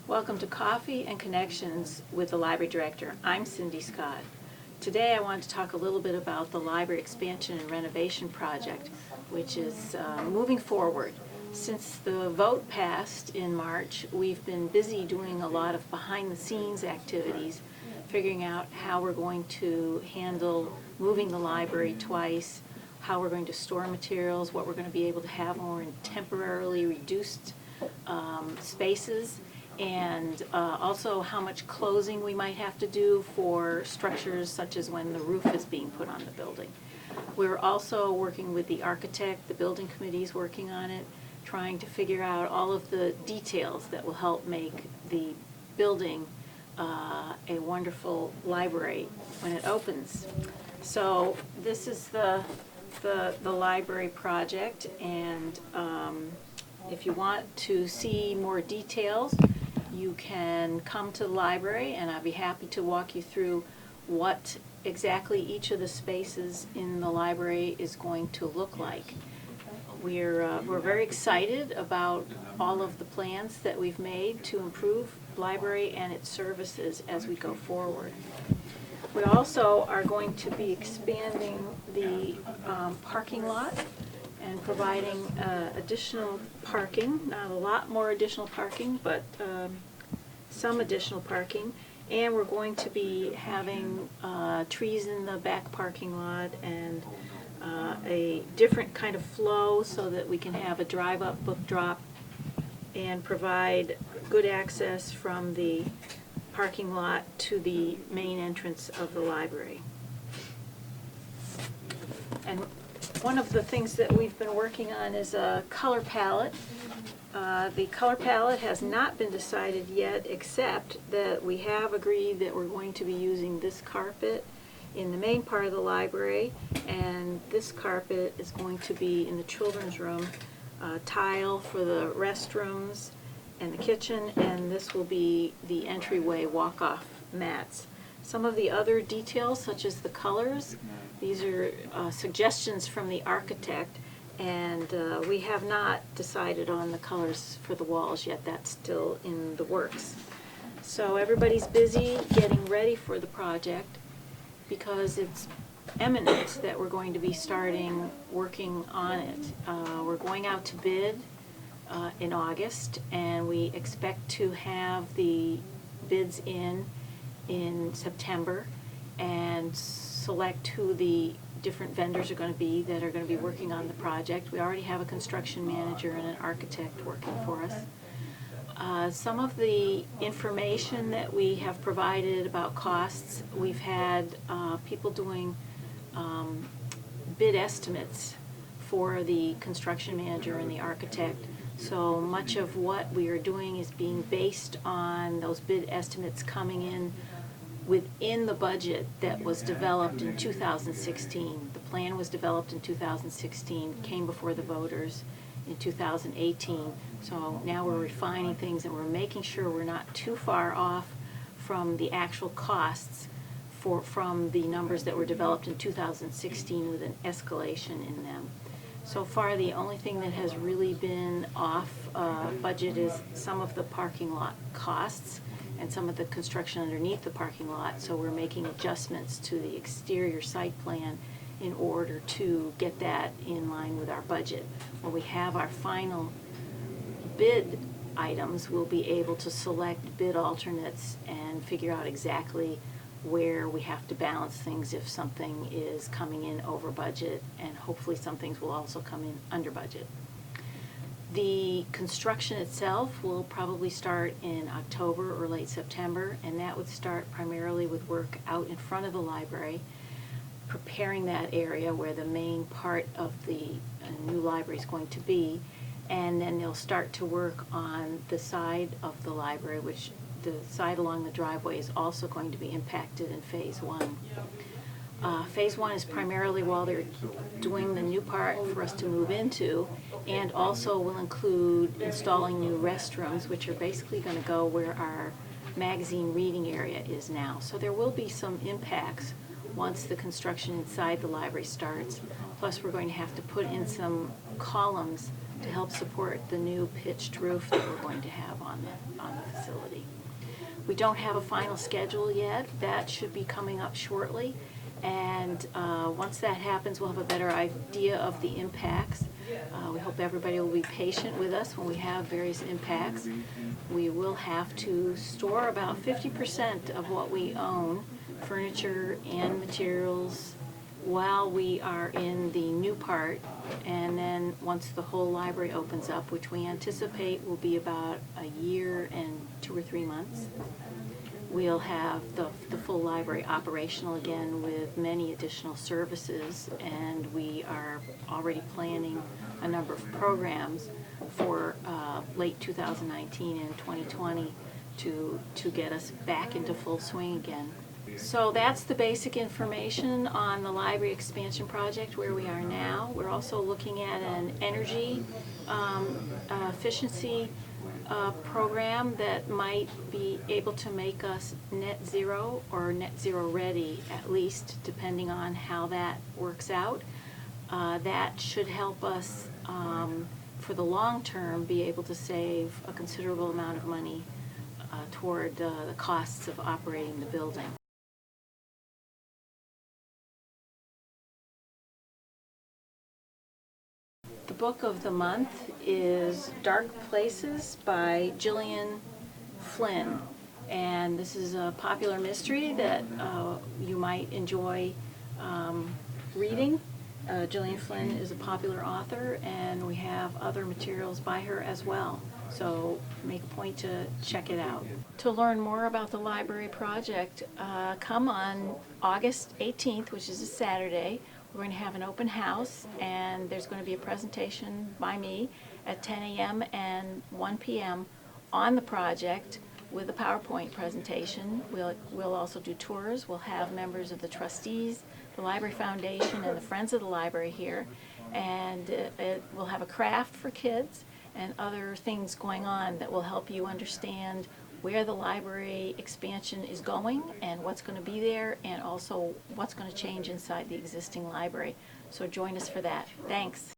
Welcome to Coffee and Connections with the Library Director. I'm Cindy Scott. Today I want to talk a little bit about the library expansion and renovation project, which is moving forward. Since the vote passed in March, we've been busy doing a lot of behind-the-scenes activities, figuring out how we're going to handle moving the library twice, how we're going to store materials, what we're going to be able to have when we're in temporarily reduced spaces, and also how much closing we might have to do for structures such as when the roof is being put on the building. We're also working with the architect, the building committee is working on it, trying to figure out all of the details that will help make the building a wonderful library when it opens. So this is the library project, and if you want to see more details, you can come to the library and I'll be happy to walk you through what exactly each of the spaces in the library is going to look like. We're very excited about all of the plans that we've made to improve the library and its services as we go forward. We also are going to be expanding the parking lot and providing additional parking, not a lot more additional parking, but some additional parking. And we're going to be having trees in the back parking lot and a different kind of flow so that we can have a drive-up book drop and provide good access from the parking lot to the main entrance of the library. And one of the things that we've been working on is a color palette. The color palette has not been decided yet, except that we have agreed that we're going to be using this carpet in the main part of the library, and this carpet is going to be in the children's room, tile for the restrooms and the kitchen, and this will be the entryway walk-off mats. Some of the other details, such as the colors, these are suggestions from the architect, and we have not decided on the colors for the walls yet. That's still in the works. So everybody's busy getting ready for the project because it's imminent that we're going to be starting working on it. We're going out to bid in August, and we expect to have the bids in September and select who the different vendors are going to be that are going to be working on the project. We already have a construction manager and an architect working for us. Some of the information that we have provided about costs, we've had people doing bid estimates for the construction manager and the architect. So much of what we are doing is being based on those bid estimates coming in within the budget that was developed in 2016. The plan was developed in 2016, came before the voters in 2018. So now we're refining things and we're making sure we're not too far off from the actual costs from the numbers that were developed in 2016 with an escalation in them. So far, the only thing that has really been off budget is some of the parking lot costs and some of the construction underneath the parking lot. So we're making adjustments to the exterior site plan in order to get that in line with our budget. When we have our final bid items, we'll be able to select bid alternates and figure out exactly where we have to balance things if something is coming in over budget, and hopefully some things will also come in under budget. The construction itself will probably start in October or late September, and that would start primarily with work out in front of the library, preparing that area where the main part of the new library is going to be, and then they'll start to work on the side of the library, which the side along the driveway is also going to be impacted in Phase 1. Phase 1 is primarily while they're doing the new part for us to move into, and also will include installing new restrooms, which are basically going to go where our magazine reading area is now. So there will be some impacts once the construction inside the library starts, Plus, we're going to have to put in some columns to help support the new pitched roof that we're going to have on the facility. We don't have a final schedule yet. That should be coming up shortly. And once that happens, we'll have a better idea of the impacts. We hope everybody will be patient with us when we have various impacts. We will have to store about 50% of what we own, furniture and materials, while we are in the new part. And then once the whole library opens up, which we anticipate will be about a year and 2 or 3 months, we'll have the full library operational again with many additional services, and we are already planning a number of programs for late 2019 and 2020 to get us back into full swing again. So that's the basic information on the library expansion project where we are now. We're also looking at an energy efficiency program that might be able to make us net zero or net zero ready, at least, depending on how that works out. That should help us for the long term be able to save a considerable amount of money toward the costs of operating the building. The book of the month is Dark Places by Gillian Flynn, and this is a popular mystery that you might enjoy reading. Gillian Flynn is a popular author, and we have other materials by her as well, so make a point to check it out. To learn more about the library project, come on August 18th, which is a Saturday. We're going to have an open house, and there's going to be a presentation by me at 10 a.m. and 1 p.m. on the project with a PowerPoint presentation. We'll also do tours. We'll have members of the trustees, the Library Foundation, and the Friends of the Library here. And we'll have a craft for kids and other things going on that will help you understand where the library expansion is going and what's going to be there, and also what's going to change inside the existing library. So join us for that. Thanks.